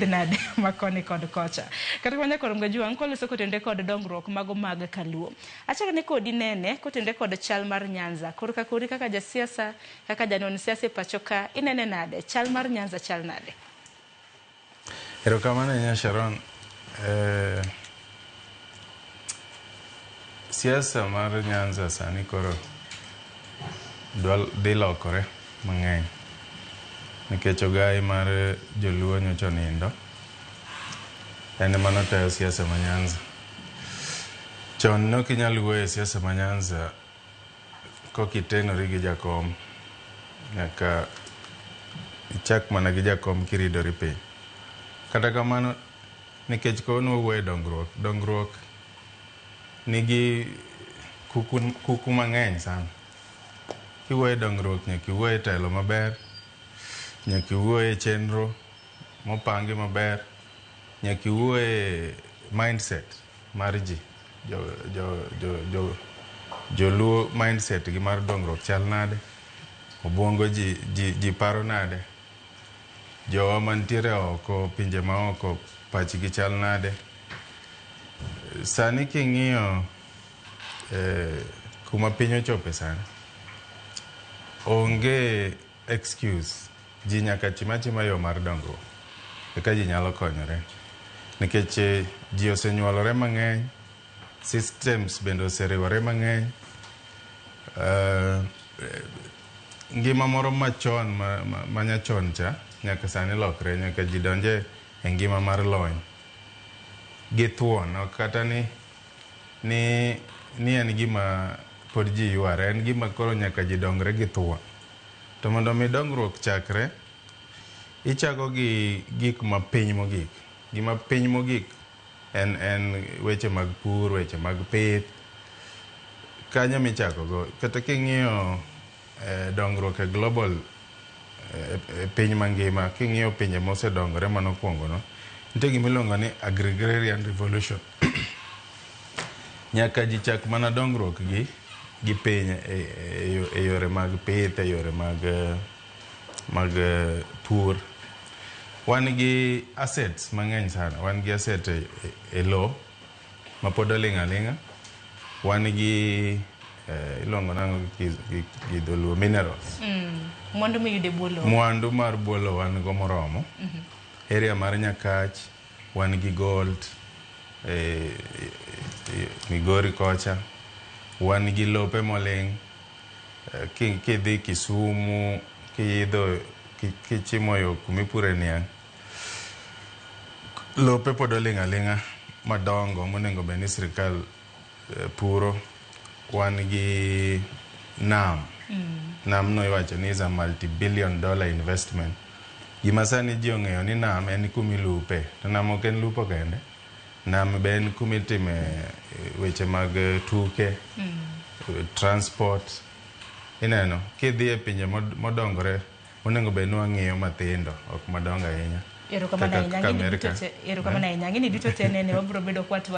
nade makoni kod kocha kata kwanya korom ga juang koleso kotende kod dongruok mago mag kaluo achaka ne kodi nene kotende kod chal mar Nyanza korka kori kaka jasiasa kaka janon siasa pachoka inene nade chal mar Nyanza chal nade erokamano nya Sharon siasa mar Nyanza sani koro dhi lokore mang'eny nikech ogai mar joluo nyocha nindo en mana tayo siasa ma Nyanza chon no kinyal wuoyo siasa ma Nyanza kokitenori gi jakom nyaka ichak mana gi jakom kiridori piny kata kamano nikech kono wuoyo dongruok nigi kuku mang'eny sana kiwuoyo dongruok nyaka iwuoyo telo maber nyaka iwuoye chenro mopangi maber nyaka iwuoye mindset mar ji joluo mindset gi mar dongruok chal nade obwongo ji paro nade jowa mantiere oko pinje ma oko pachgi chal nade sani king'iyo kuma piny ochope sani onge excuse ji nyaka chima yo mar dongruok eka ji nyalo konyore nikech ji osenyuolore mang'eny systems bende oseriwore mang'eny ngima moro machon manyachon cha nyaka sani lokre nyaka ji donje e ngima mar lony gi thuon ok kata ni en gima pod ji yware en gima koro nyaka ji dongre gi thuon to mondo mi dongruok chakre ichako gi gik ma piny mogik gima piny mogik en weche mag pur weche mag pith kanyo michako go kata king'iyo dongruok e global piny mangima king'iyo pinje mosedongore manokwongo no nitie gima iluongo ni agrarian revolution nyaka ji chak mana dongruok gi piny e yore mag pith e yore mag pur wan gi assets mang'eny sana wan gi asset e lo ma pod oling' aling'a wan gi ilongo nango gi dholuo minerals mwandu miyude buolo mwandu mar buolo wan go moromo area mar Nyakach wan gi gold Migori kocha wan gi lope moling' kidhi Kisumu kiidho kichimo yo kumipure niang' lope pod oling' aling'a madongo monego bed ni sirikal puro wan gi nam no iwacho ni is a multi-billion dollar investment gima sani ji ong'eyo ni nam en kumilupe to nam ok en lupo kende nam be en kumitime weche mag tuke transport ineno kidhi e pinje modongore onego bed ni wang'iyo mathindo ok madongo ahinya erokamano ahinya ng'ini duto te nene wabiro bedo kwat